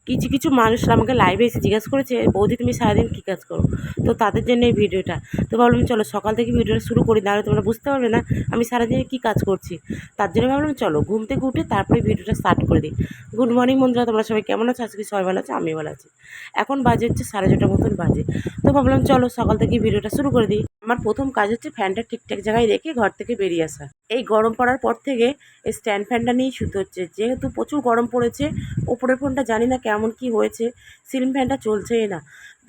কিছু কিছু মানুষরা আমাকে লাইভে এসে জিজ্ঞাসা করেছে, বৌদি তুমি সারাদিন কী কাজ করো? তো তাদের জন্য এই ভিডিওটা। তো ভাবলাম চলো সকাল থেকে ভিডিওটা শুরু করি, নাহলে তোমরা বুঝতে পারবে না আমি সারাদিনে কী কাজ করছি। তার জন্য ভাবলাম চলো ঘুম থেকে উঠে তারপরে ভিডিওটা স্টার্ট করে দিই। গুড মর্নিং বন্ধুরা, তোমরা সবাই কেমন আছো? আজকে সবাই ভালো আছে, আমি ভালো আছি। এখন বাজে হচ্ছে 6:30 মতন বাজে। তো ভাবলাম চলো সকাল থেকে ভিডিওটা শুরু করে দিই। আমার প্রথম কাজ হচ্ছে ফ্যানটা ঠিকঠাক জায়গায় রেখে ঘর থেকে বেরিয়ে আসা। এই গরম পড়ার পর থেকে এই স্ট্যান্ড ফ্যানটা নিয়েই শুতে হচ্ছে, যেহেতু প্রচুর গরম পড়েছে। ওপরের ফোনটা জানি না কেমন কি হয়েছে, সিলিং ফ্যানটা চলছেই না।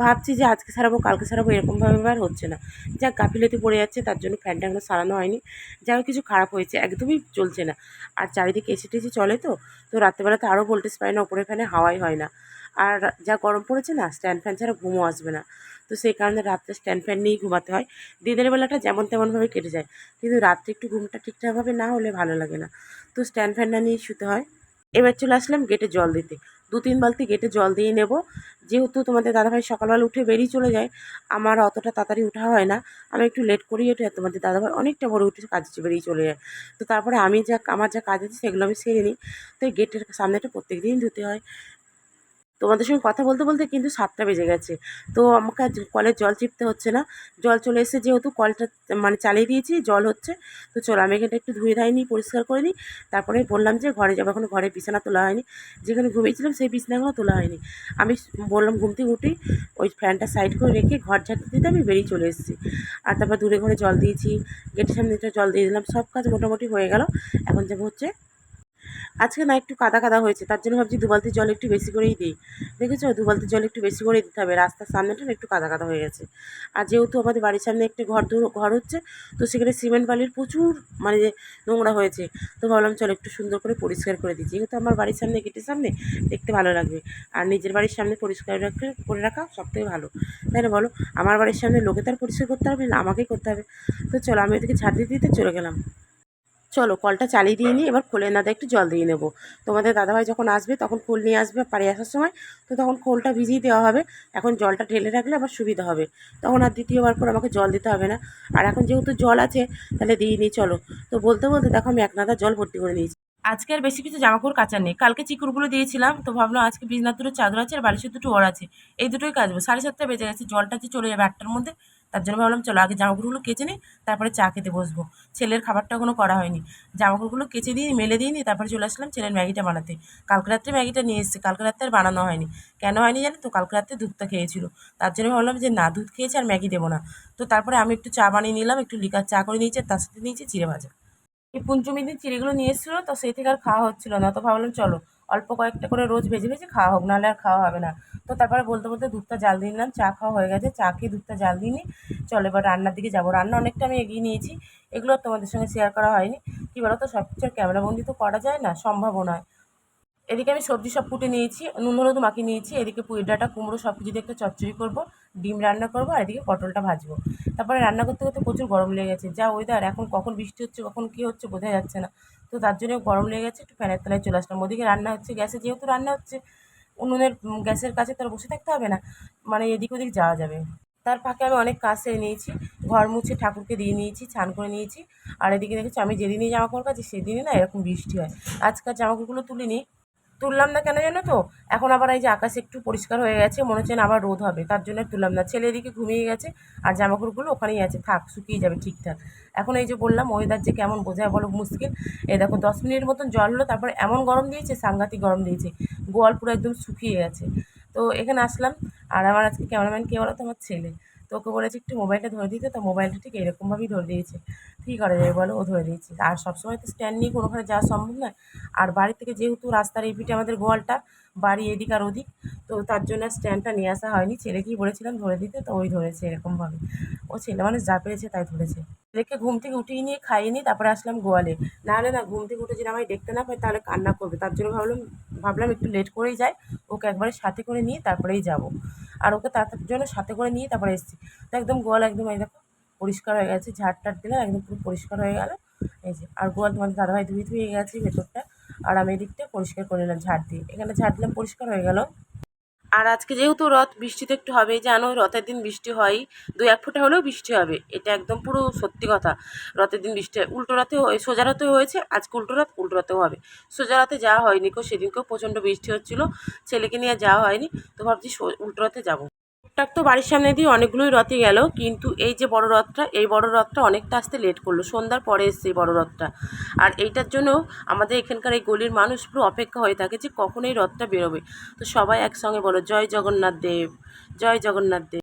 ভাবছি যে আজকে সারাবো কালকে সারাবো, এরকমভাবে আর হচ্ছে না। যা গাফিলতি পড়ে যাচ্ছে, তার জন্য ফ্যানটা এখনো সারানো হয়নি। যাই কিছু খারাপ হয়েছে, একদমই চলছে না। আর চারিদিকে এসি টেসি চলে, তো রাত্রেবেলাতে আরও ভোল্টেজ পায় না, ওপরের ফ্যানে হাওয়াই হয় না। আর যা গরম পড়েছে না, স্ট্যান্ড ফ্যান ছাড়া ঘুমও আসবে না। তো সেই কারণে রাত্রে স্ট্যান্ড ফ্যান নিয়েই ঘুমাতে হয়। দিনের বেলাটা যেমন তেমনভাবে কেটে যায়, কিন্তু রাত্রে একটু ঘুমটা ঠিকঠাকভাবে না হলে ভালো লাগে না। তো স্ট্যান্ড ফ্যানটা নিয়েই শুতে হয়। এবার চলে আসলাম গেটে জল দিতে। 2-3 বালতি গেটে জল দিয়ে নেব। যেহেতু তোমাদের দাদাভাই সকালবেলা উঠে বেরিয়ে চলে যায়, আমার অতটা তাড়াতাড়ি ওঠা হয় না। আমি একটু লেট করেই উঠি, আর তোমাদের দাদাভাই অনেকটা ভোরে উঠে কাজে বেরিয়ে চলে যায়। তো তারপরে আমার যা কাজ আছে সেগুলো আমি সেরে নিই। তো এই গেটের সামনেটা প্রত্যেকদিন ধুতে হয়। তোমাদের সঙ্গে কথা বলতে বলতে কিন্তু 7টা বেজে গেছে। তো আমাকে আজ কলের জল চিপতে হচ্ছে না। জল চলে এসেছে, যেহেতু কলটা মানে চালিয়ে দিয়েছি, জল হচ্ছে। তো চলো আমি এখানটা একটু ধুয়ে ধায় নিই, পরিষ্কার করে নিই। তারপরে বললাম যে ঘরে যাবো, এখনো ঘরে বিছানা তোলা হয়নি। যেখানে ঘুমিয়েছিলাম সেই বিছানাগুলো তোলা হয়নি। আমি বললাম ঘুম থেকে উঠেই ওই ফ্যানটা সাইড করে রেখে ঘর ঝাড়তে দিতে আমি বেরিয়ে চলে এসেছি। আর তারপর দূরে ঘরে জল দিয়েছি, গেটের সামনে জল দিয়ে দিলাম, সব কাজ মোটামুটি হয়ে গেল। এখন যাবো হচ্ছে, আজকে না একটু কাদা কাদা হয়েছে, তার জন্য ভাবছি 2 বালতি জল একটু বেশি করেই দিই। দেখেছো, 2 বালতি জল একটু বেশি করেই দিতে হবে, রাস্তার সামনেটা না একটু কাদা কাদা হয়ে গেছে। আর যেহেতু আমাদের বাড়ির সামনে একটা ঘর হচ্ছে, তো সেখানে সিমেন্ট বালির প্রচুর মানে নোংরা হয়েছে। তো ভাবলাম চলো একটু সুন্দর করে পরিষ্কার করে দিই, যেহেতু আমার বাড়ির সামনে গেটের সামনে দেখতে ভালো লাগবে। আর নিজের বাড়ির সামনে পরিষ্কার করে রাখা সবথেকে ভালো, তাই না বলো? আমার বাড়ির সামনে লোকে তার পরিষ্কার করতে হবে না, আমাকেই করতে হবে। তো চলো আমি ওদিকে ঝাড় দিতে দিতে চলে গেলাম। চলো কলটা চালিয়ে দিয়ে নিই, এবার খোলের না একটু জল দিয়ে নেবো। তোমাদের দাদাভাই যখন আসবে তখন খোল নিয়ে আসবে বাড়ি আসার সময়, তো তখন খোলটা ভিজিয়ে দেওয়া হবে। এখন জলটা ঢেলে রাখলে আবার সুবিধা হবে, তখন আর দ্বিতীয়বার করে আমাকে জল দিতে হবে না। আর এখন যেহেতু জল আছে, তাহলে দিয়ে নিই চলো। তো বলতে বলতে দেখো আমি 1 নাদা জল ভর্তি করে নিয়েছি। আজকে আর বেশি কিছু জামাকাপড় কাচার নেই, কালকে চিকুরগুলো দিয়েছিলাম, তো ভাবলাম আজকে বিছনার দুটো চাদর আছে আর বালিশের দুটো ওর আছে, এই দুটোই কাচবো। 7:30 বেজে গেছে, জলটা যে চলে যাবে 8টার মধ্যে। তার জন্য ভাবলাম চলো আগে জামাকাপড়গুলো কেচে নিই, তারপরে চা খেতে বসবো। ছেলের খাবারটা এখনো করা হয়নি, জামাকাপড়গুলো কেচে দিয়ে মেলে দিয়ে নিই, তারপরে চলে আসলাম ছেলের ম্যাগিটা বানাতে। কালকে রাত্রে ম্যাগিটা নিয়ে এসেছে, কালকে রাত্রে আর বানানো হয়নি। কেন হয়নি জানি তো, কালকে রাত্রে দুধটা খেয়েছিল। তার জন্য ভাবলাম যে না, দুধ খেয়েছে আর ম্যাগি দেবো না। তো তারপরে আমি একটু চা বানিয়ে নিলাম, একটু লিকার চা করে নিয়েছি, আর তার সাথে নিয়েছি চিড়ে ভাজা। এই পঞ্চমীর চিড়েগুলো নিয়ে এসেছিলো, তো সেই থেকে আর খাওয়া হচ্ছিলো না। তো ভাবলাম চলো অল্প কয়েকটা করে রোজ ভেজে ভেজে খাওয়া হোক, নাহলে আর খাওয়া হবে না। তো তারপরে বলতে বলতে দুধটা জাল দিয়ে নিলাম, চা খাওয়া হয়ে গেছে, চা খেয়ে দুধটা জাল দিয়ে নিই। চলো এবার রান্নার দিকে যাবো। রান্না অনেকটা আমি এগিয়ে নিয়েছি, এগুলো তোমাদের সঙ্গে শেয়ার করা হয়নি। কী বলো তো, সব কিছু ক্যামেরাবন্দি তো করা যায় না, সম্ভবও নয়। এদিকে আমি সবজি সব কুটে নিয়েছি, নুন হলুদ মাখিয়ে নিয়েছি। এদিকে পুঁই ডাঁটা কুমড়ো সব কিছু দিয়ে একটা চচ্চড়ি করবো, ডিম রান্না করবো, আর এদিকে পটলটা ভাজবো। তারপরে রান্না করতে করতে প্রচুর গরম লেগে গেছে, যা ওয়েদার এখন, কখন বৃষ্টি হচ্ছে কখন কী হচ্ছে বোঝা যাচ্ছে না। তো তার জন্য গরম লেগে গেছে, একটু ফ্যানের তলায় চলে আসলাম। ওদিকে রান্না হচ্ছে গ্যাসে, যেহেতু রান্না হচ্ছে উনুনের গ্যাসের কাছে, তার বসে থাকতে হবে না, মানে এদিক ওদিক যাওয়া যাবে। তার ফাঁকে আমি অনেক কাজ সেরে নিয়েছি, ঘর মুছে ঠাকুরকে দিয়ে নিয়েছি, স্নান করে নিয়েছি। আর এদিকে দেখেছি আমি যেদিনই জামাকাপড় কাচি সেদিনই না এরকম বৃষ্টি হয়। আজকাল জামাকাপড়গুলো তুলিনি, তুললাম না কেন জানো তো, এখন আবার এই যে আকাশ একটু পরিষ্কার হয়ে গেছে, মনে হচ্ছে না আবার রোদ হবে, তার জন্য তুললাম না। ছেলে এদিকে ঘুমিয়ে গেছে, আর জামাকাপড়গুলো ওখানেই আছে, থাক শুকিয়ে যাবে ঠিকঠাক। এখন এই যে বললাম ওয়েদার যে কেমন বোঝায় বলো মুশকিল। এই দেখো 10 মিনিট মতন জল হলো, তারপরে এমন গরম দিয়েছে, সাংঘাতিক গরম দিয়েছে, গোয়াল পুরো একদম শুকিয়ে গেছে। তো এখানে আসলাম, আর আমার আজকে ক্যামেরাম্যান কে বলো তো, আমার ছেলে। তো ওকে বলেছে একটু মোবাইলটা ধরে দিতে, তো মোবাইলটা ঠিক এরকমভাবেই ধরে দিয়েছে। কী করা যাবে বলো, ও ধরে দিয়েছে। আর সবসময় তো স্ট্যান্ড নিয়ে কোনোখানে যাওয়া সম্ভব নয়। আর বাড়ি থেকে যেহেতু রাস্তার এই পিঠে আমাদের গোয়ালটা, বাড়ি এদিক আর ওদিক, তো তার জন্য স্ট্যান্ডটা নিয়ে আসা হয়নি। ছেলেকেই বলেছিলাম ধরে দিতে, তো ওই ধরেছে এরকমভাবে। ও ছেলে মানুষ যা পেরেছে তাই ধরেছে। ছেলেকে ঘুম থেকে উঠিয়ে নিয়ে খাইয়ে নিয়ে তারপরে আসলাম গোয়ালে। নাহলে না ঘুম থেকে উঠে যদি আমায় দেখতে না পাই তাহলে কান্না করবে, তার জন্য ভাবলাম একটু লেট করেই যাই, ওকে একবারে সাথে করে নিয়ে তারপরেই যাব। আর ওকে তার জন্য সাথে করে নিয়ে তারপরে এসেছি। তো একদম গোয়াল একদম এই দেখো পরিষ্কার হয়ে গেছে, ঝাড় টাড় দিলাম, একদম পুরো পরিষ্কার হয়ে গেল। এই যে, আর গোয়াল তোমাদের দাদাভাই ধুয়ে ধুয়ে গেছে ভেতরটা, আর আমি এদিকটা পরিষ্কার করে নিলাম ঝাড় দিয়ে। এখানে ঝাড় দিলাম, পরিষ্কার হয়ে গেল। আর আজকে যেহেতু রথ, বৃষ্টি তো একটু হবেই, জানো রথের দিন বৃষ্টি হয়, 2-1 ফোঁটা হলেও বৃষ্টি হবে, এটা একদম পুরো সত্যি কথা। রথের দিন বৃষ্টি হয়, উল্টো রথে সোজা রথেও হয়েছে, আজকে উল্টো রথেও হবে। সোজা রথে যাওয়া হয়নি কো, সেদিনকেও প্রচণ্ড বৃষ্টি হচ্ছিলো, ছেলেকে নিয়ে যাওয়া হয়নি, তো ভাবছি উল্টো রথে যাবো। টুকটাক তো বাড়ির সামনে দিয়ে অনেকগুলোই রথই গেল, কিন্তু এই যে বড় রথটা, এই বড় রথটা অনেকটা আসতে লেট করলো, সন্ধ্যার পরে এসছে এই বড় রথটা। আর এইটার জন্য আমাদের এখানকার এই গলির মানুষ পুরো অপেক্ষা হয়ে থাকে যে কখন এই রথটা বেরোবে। তো সবাই একসঙ্গে বলো জয় জগন্নাথ দেব, জয় জগন্নাথ দেব।